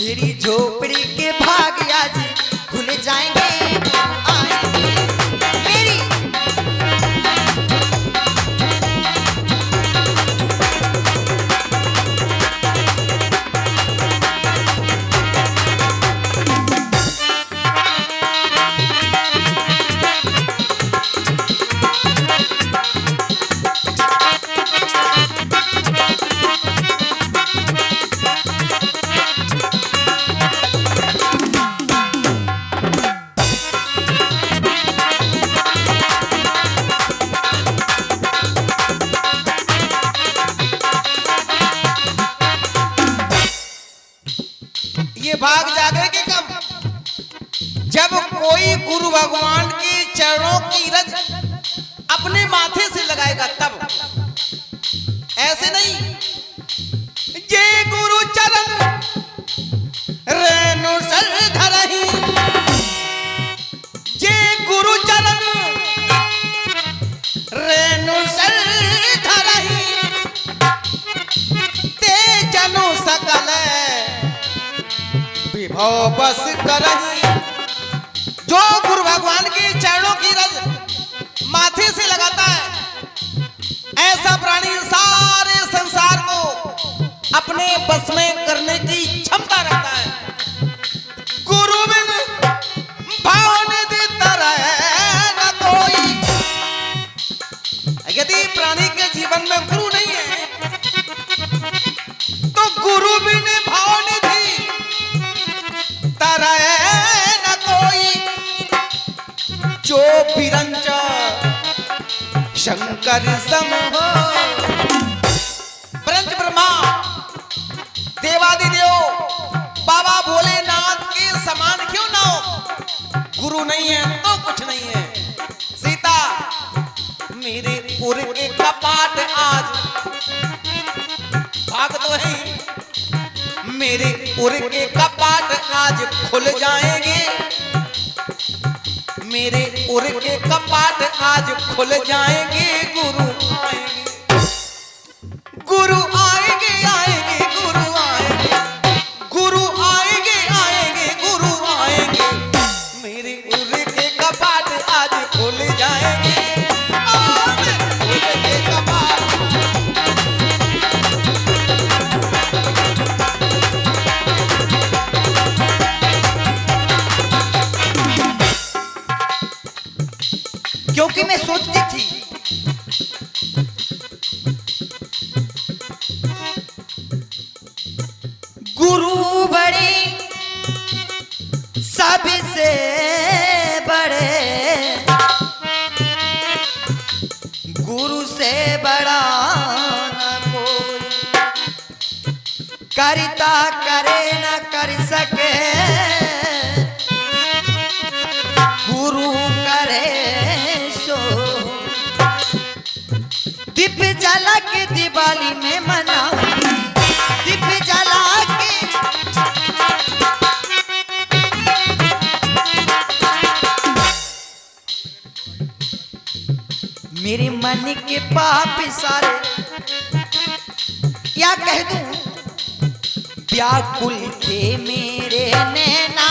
मेरी झोपड़ी के भाग आज खुल जाएंगे, आएंगे मेरी। ये भाग जागेगी कब? जब कोई गुरु भगवान के चरणों की रज अपने माथे से लगाएगा तब। ऐसे नहीं, ये गुरु चरण रेणु सर धरहि, ये गुरु चरण रेणु सर धरहि, ते जनु सकल विभव बस करही। जो गुरु भगवान के चरणों की रज माथे से लगाता है, ऐसा प्राणी सारे संसार को अपने बस में करने की क्षमता रखता है। गुरु बिन भावनिधि तरह न कोई। यदि प्राणी के जीवन में गुरु नहीं है तो गुरु बिन भावनिधि तरह न कोई। जो बिरंच शंकर सम हो, ब्रह्म ब्रह्मा देवादिदेव बाबा भोलेनाथ के समान क्यों ना हो? गुरु नहीं है तो कुछ नहीं है। सीता मेरे पुर के कपाट आज भाग तो है, मेरे पुर के कपाट आज खुल जाएंगे, मेरे पुर के कपाट आज खुल जाएंगे। गुरु आएंगे, गुरु आएंगे, आएंगे गुरु आएंगे, गुरु आएंगे, आएंगे गुरु आएंगे। मेरे पुर के कपाट आज खुल जाएंगे, पुर के कपाट। क्योंकि मैं सोचती थी गुरु बड़े सबसे बड़े, गुरु से बड़ा न कोई, करता करे न कर सके, गुरु करे सो। दीप जला के दिवाली में मना, दीप जला के मेरे मन के पाप सारे, या कह दूं व्याकुल थे मेरे नैना,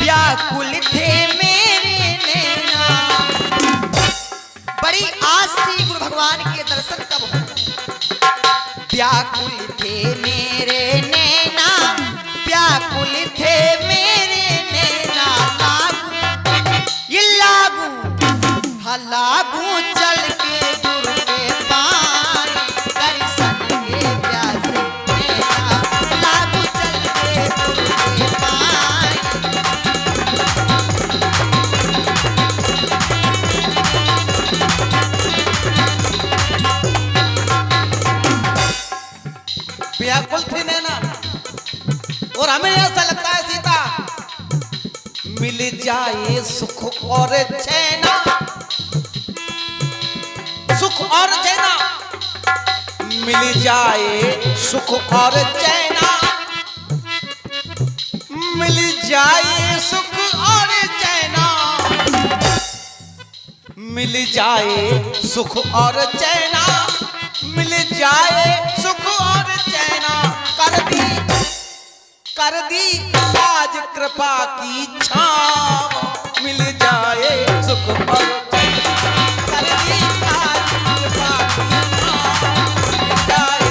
व्याकुल थे मेरे नैना। बड़ी आस थी गुरु भगवान के दर्शन कब हो। व्याकुल थे मेरे नैना, व्याकुल थे मेरे नैना। लागू ये लागू, हाँ लागू चल के गुरु के पास, दर्शन के प्यासे नैना। लागू चल के गुरु के पास, व्याकुल थी नैना। और हमें ऐसा लगता है सीता मिल जाए सुख और चैना, सुख और चैना, मिल जाए सुख और चैना, मिल जाए सुख और चैना, मिल जाए सुख और चैना, मिल जाए सुख और चैना। कर दिया कर दी आज कृपा की छाँव मिल जाए सुख और कर दी आज कृपा की छाँव मिल जाए।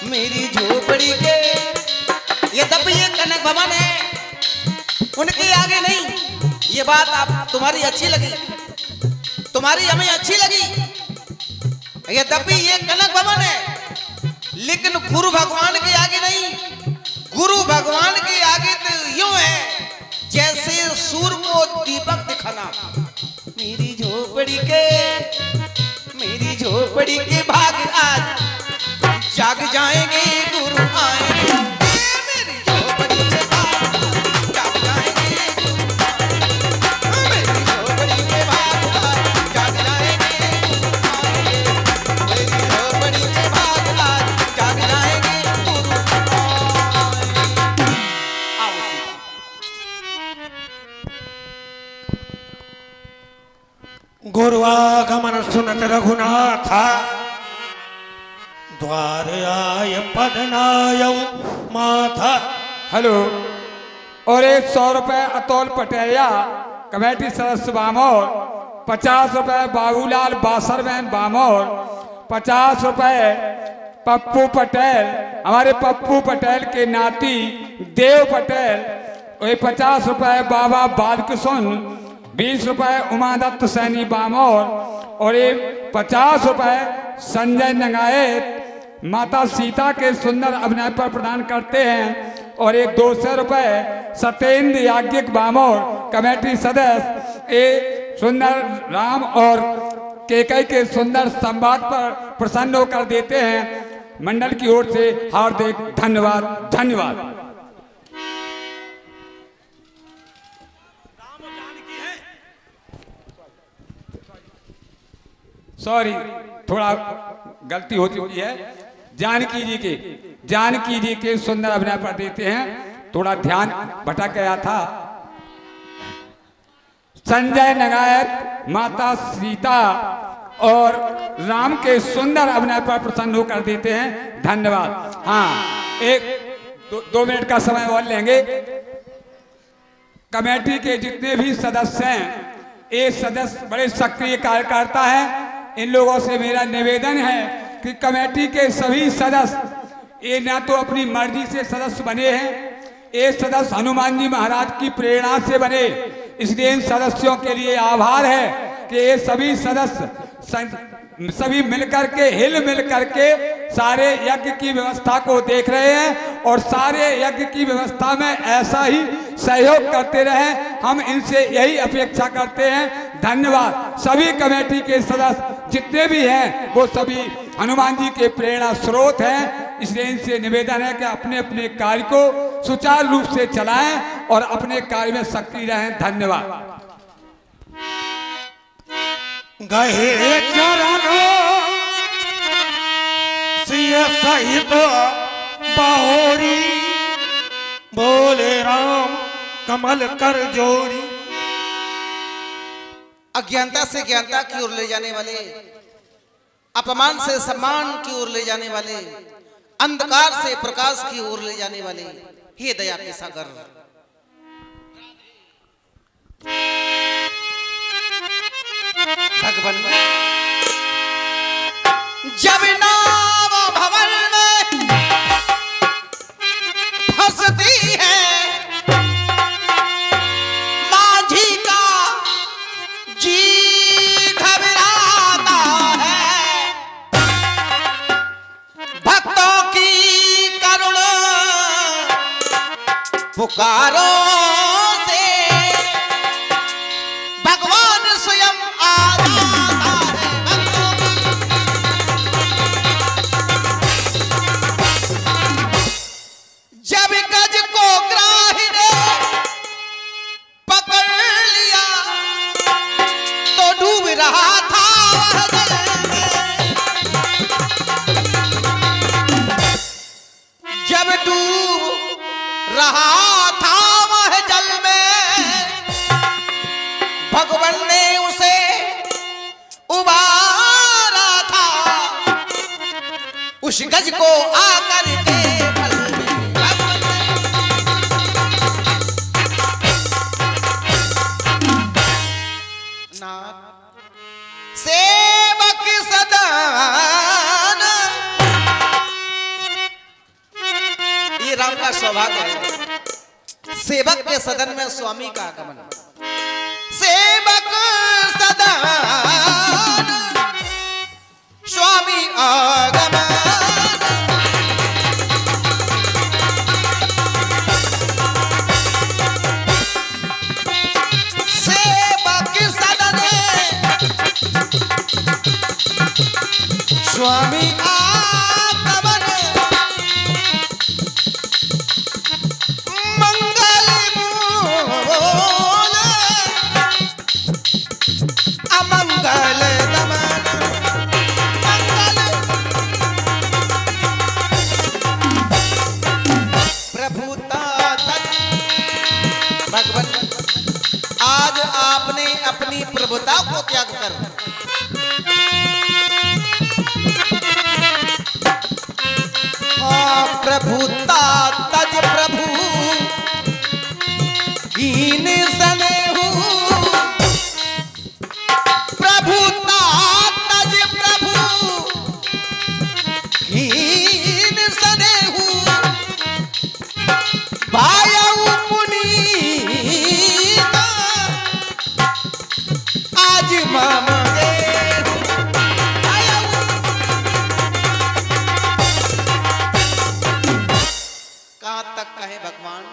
मेरी झोपड़ी के यद्यपि ये कनक भवन है, उनके आगे नहीं। ये बात आप तुम्हारी अच्छी लगी, तुम्हारी हमें अच्छी लगी। यद्यपि ये कनक भवन है, लेकिन गुरु भगवान के आगे नहीं। गुरु भगवान के आगे तो यूं है जैसे सूर्य को दीपक दिखाना। मेरी झोपड़ी के भाग आज जाग जाएंगे, गुरु आएंगे। मेरी झोपड़ी के भाग जाग जाएंगे, गुरु आएंगे। मेरी झोपड़ी के भाग जाग जाएंगे, गुरु आएंगे। मेरी झोपड़ी के भाग जाग जाएंगे, गुरु आएंगे। आओ सीता। गुरुवागमन सुनत रघुनाथा द्वार आय पदनायौ माथा। हेलो। और 100 रुपए अतुल पटेलिया कमेटी सदस्य बामोर, 50 रुपए बाबूलाल बासरबैन बामोर, 50 रुपए पप्पू पटेल, हमारे पप्पू पटेल के नाती देव पटेल, वही 50 रुपए बाबा बालकिशन, 20 रुपए उमादत्त सैनी बामोर, और ये 50 रुपए संजय नंगायत माता सीता के सुंदर अभिनय पर प्रदान करते हैं। और एक 200 रुपए सत्येंद्र याज्ञिक बामोर कमेटी सदस्य ए सुंदर राम और केकई के सुंदर संवाद पर प्रसन्न होकर देते हैं। मंडल की ओर से हार्दिक धन्यवाद। धन्यवाद। सॉरी, थोड़ा गलती हो चुकी है। जानकी जी के सुंदर अभिनय पर देते हैं, थोड़ा ध्यान भटक गया था। संजय नगायत माता सीता और राम के सुंदर अभिनय पर प्रसन्न होकर देते हैं। धन्यवाद। हाँ, दो मिनट का समय और लेंगे। कमेटी के जितने भी सदस्य हैं, ये सदस्य बड़े सक्रिय कार्यकर्ता हैं। इन लोगों से मेरा निवेदन है कि कमेटी के सभी सदस्य ये न तो अपनी मर्जी से सदस्य बने हैं, ये सदस्य हनुमान जी महाराज की प्रेरणा से बने। इसलिए इन सदस्यों के लिए आभार है कि ये सभी सदस्य सभी मिलकर के हिल मिल करके सारे यज्ञ की व्यवस्था को देख रहे हैं और सारे यज्ञ की व्यवस्था में ऐसा ही सहयोग करते रहे। हम इनसे यही अपेक्षा करते हैं। धन्यवाद। सभी कमेटी के सदस्य जितने भी हैं वो सभी हनुमान जी के प्रेरणा स्रोत हैं। इसलिए इनसे निवेदन है कि अपने अपने कार्य को सुचारू रूप से चलाएं और अपने कार्य में सक्रिय रहें। धन्यवाद। गहे चरणों सिय सहित बाहोरी, बोले राम कमल कर जोरी। अज्ञानता से ज्ञानता की ओर ले जाने वाले, अपमान से सम्मान की ओर ले जाने वाले, अंधकार से प्रकाश की ओर ले जाने वाले, हे दया के सागर। भगवान जब नाव भवन में फंसती है, माझी का जी घबराता है। भक्तों की करुण पुकारो से भगवान स्वयं आ जाता है। जब गज को ग्राही ने पकड़ लिया, रहा था वह जल में, जब डूब रहा था वह जल में, भगवान ने उसे उबारा था, उस गज को आकर के फल में। नाथ सेवक सदान, ये राम का सौभाग्य है, सेवक के सदन में स्वामी का आगमन। सेवक सदान स्वामी आगमन, सेवक सदन स्वामी आगमन, मंगल मूल अमंगल दमन, मंगल प्रभुता भगवान, आज आपने अपनी प्रभुता को त्याग कर प्रभुता तज प्रभु कीन सनेहु, प्रभुता तज प्रभु कीन सनेहु, भायउ पुनीता आज मामगे। कहां तक कहे भगवान,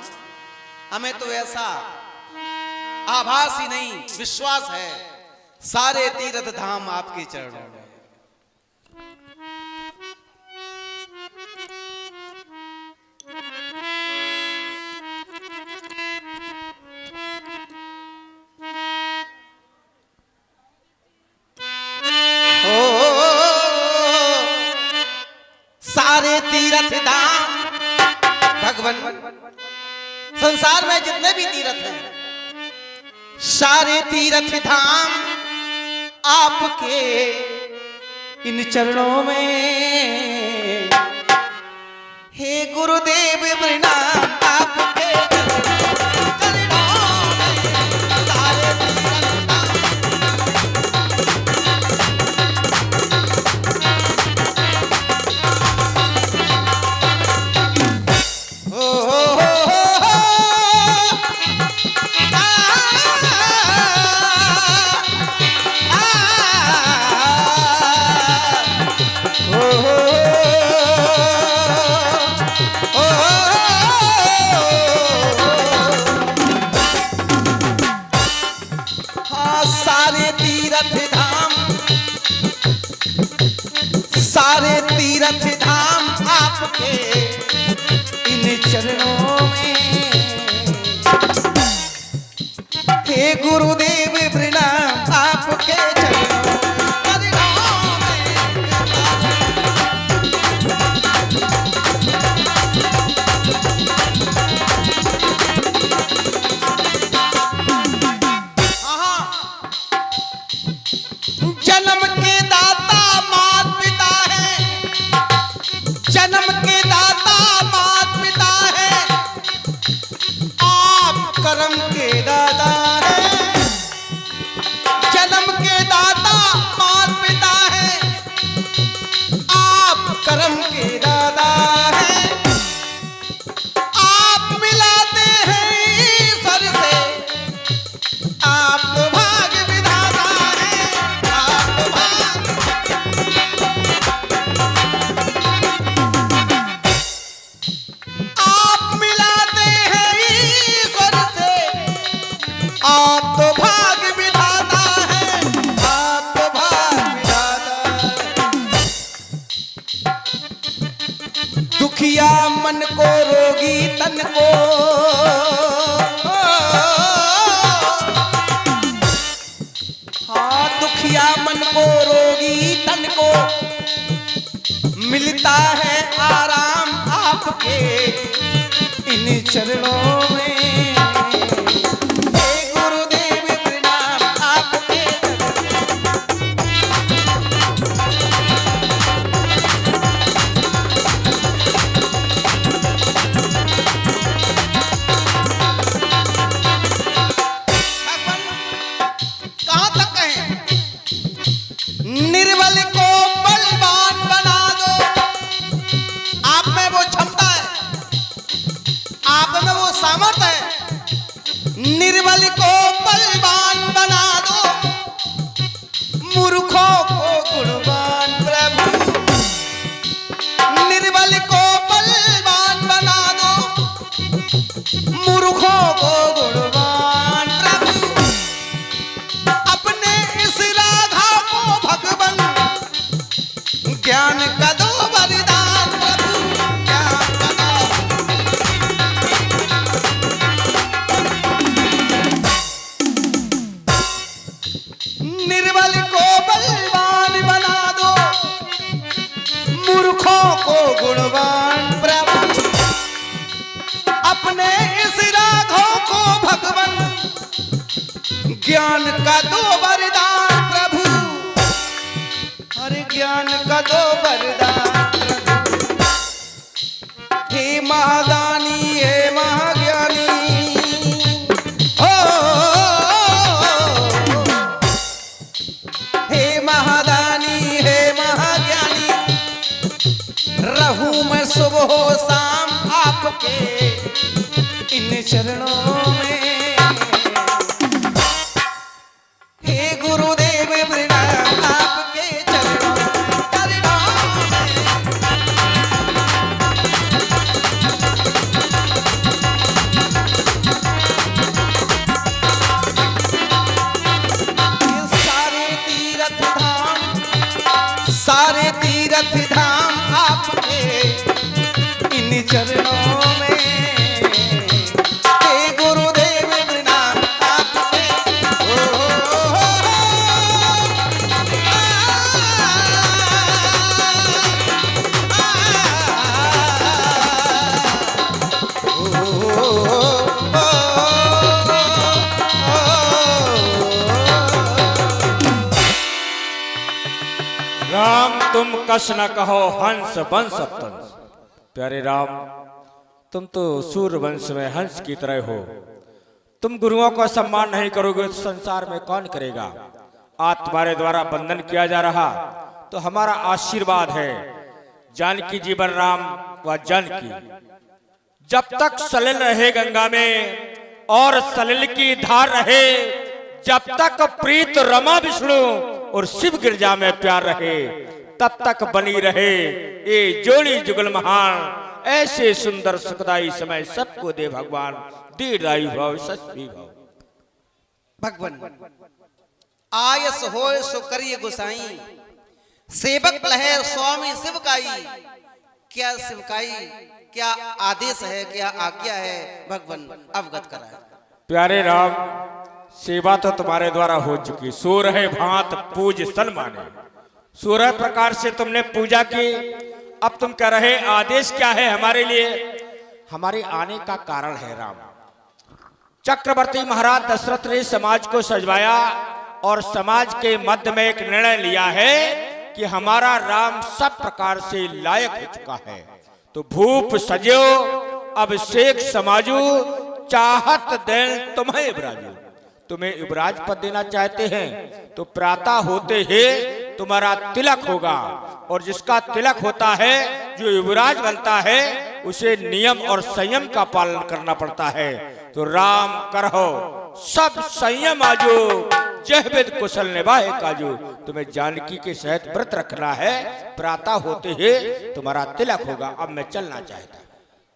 हमें तो ऐसा आभास ही नहीं विश्वास है, सारे तीर्थ धाम आपके चरणों में। सारे तीर्थ धाम भगवान, संसार में जितने भी तीर्थ हैं, सारे तीर्थ धाम आपके इन चरणों में। हे गुरुदेव प्रणाम आपके चरणों में, सारे तीर्थ धाम। सारे तीर्थ धाम, सारे तीर्थ धाम आपके इन चरणों में। हे गुरुदेव प्रणाम आपके चरणों में। जन्म के दाता मात पिता है, जन्म के दाता मात पिता है, आप कर्म के दाता है। जन्म के दाता मात पिता है, आप कर्म के दाता है। आप मिलाते हैं ईश्वर से, आप भाग विधाता है। आप भाग, आप मिलाते हैं ईश्वर से, को मिलता है आराम आपके इन चरणों में। हे गुरुदेव प्रणाम आपके कहां तक कहें? निर्बल को बलवान बना दो। आप में वो क्षमता है, आप में वो सामर्थ्य है। निर्बल को बलवान बना दो, मूर्खों को गुणवान प्रभु। निर्बल को बलवान बना दो, मूर्खों को गुणवान प्रभु। अपने इस राधा को भगवन ज्ञान का दो वरदान प्रभु, ज्ञान का दो। निर्बल को बलवान बना दो, मूर्खों को गुणवान प्रभु। अपने इस राघव को भगवन ज्ञान का दो वरदान प्रभु, हर ज्ञान का दो वरदान प्रभु। हे महादानी हे महाज्ञानी, ओ हे महादानी हे महाज्ञानी, रहूं मैं सुबह शाम आपके इन चरणों में। हे गुरुदेव प्रणाम आपके चरणों में। सारे तीर्थ धाम आपके इन चरणों में। हे गुरुदेव प्रणाम आपके। राम तुम कछ न कहो हंस वंश तंस। प्यारे राम, तुम तो सूर्य वंश में हंस की तरह हो। तुम गुरुओं का सम्मान नहीं करोगे तो संसार में कौन करेगा। आज तुम्हारे द्वारा बंधन किया जा रहा तो हमारा आशीर्वाद है। जानकी जीवन राम व जानकी जब तक सलिल रहे गंगा में और सलिल की धार रहे, जब तक प्रीत रमा विष्णु और शिव गिरजा में प्यार रहे, तब तक बनी रहे ये जोड़ी जुगल महान। ऐसे सुंदर सुखदाई समय सबको दे भगवान, दीर्घायु भव सस्वी भव। भगवान आयस होय सो करिए गोसाई, सेवक लहे स्वामी शिवकाई। क्या शिवकाई, क्या आदेश है, क्या आज्ञा है भगवान अवगत कराए। प्यारे राम, सेवा तो तुम्हारे द्वारा हो चुकी। सो रहे भांत पूज सन माने। सूर्य प्रकार से तुमने पूजा की, अब तुम कह रहे आदेश क्या है हमारे लिए। हमारे आने का कारण है राम। चक्रवर्ती महाराज दशरथ ने समाज को सजवाया और समाज के मध्य में एक निर्णय लिया है कि हमारा राम सब प्रकार से लायक हो चुका है। तो भूप सजो अभिषेक समाजू, चाहत दें तुम्हें ब्राजू। तुम्हें युवराज पद देना चाहते हैं तो प्रातः होते ही तुम्हारा तिलक होगा, और जिसका तिलक होता है, जो युवराज बनता है, उसे नियम और संयम का पालन करना पड़ता है। तो राम करहो सब संयम आजो, जह विद कुशल निभाए काजू। तुम्हें जानकी के सहित व्रत रखना है, प्रातः होते ही तुम्हारा तिलक होगा। अब मैं चलना चाहता।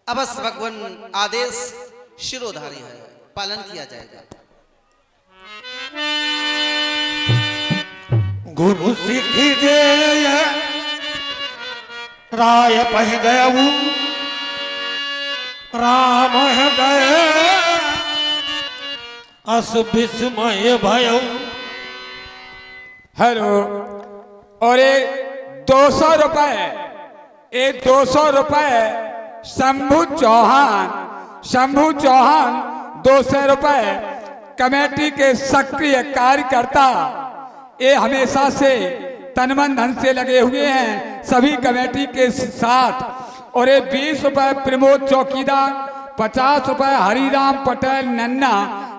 अवश्य भगवान आदेश शिरोधारी है, पालन किया जाएगा। गुरु सिख दे राय पह गयऊ, राम हृदय अस विस्मय भयऊ। हेलो, और एक 200 रुपए, ये 200 रुपए शंभू चौहान 200 रुपए कमेटी के सक्रिय कार्यकर्ता, ये हमेशा से तन मन धन से लगे हुए हैं सभी कमेटी के साथ। और ये 20 रुपए प्रमोद चौकीदार, 50 रुपए हरिराम पटेल नन्ना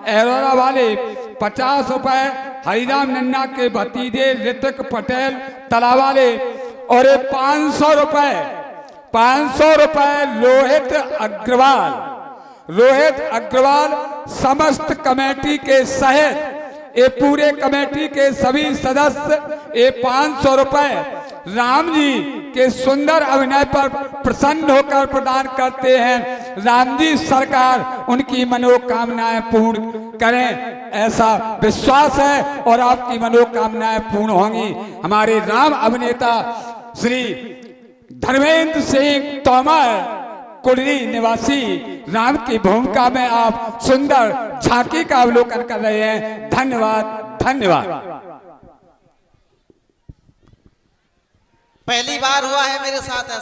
एरोरा वाले, 50 रुपए हरिराम नन्ना के भतीजे ऋतिक पटेल तला वाले, और ये 500 रुपए रोहित अग्रवाल समस्त कमेटी के सहित ये पूरे कमेटी के सभी सदस्य ये 500 रुपए राम जी के सुंदर अभिनय पर प्रसन्न होकर प्रदान करते हैं। राम जी सरकार उनकी मनोकामनाएं पूर्ण करें, ऐसा विश्वास है और आपकी मनोकामनाएं पूर्ण होंगी। हमारे राम अभिनेता श्री धर्मेंद्र सिंह तोमर कुड़री निवासी राम की भूमिका में आप सुंदर झांकी का अवलोकन कर रहे हैं। धन्यवाद धन्यवाद। पहली बार हुआ है मेरे साथ ऐसा।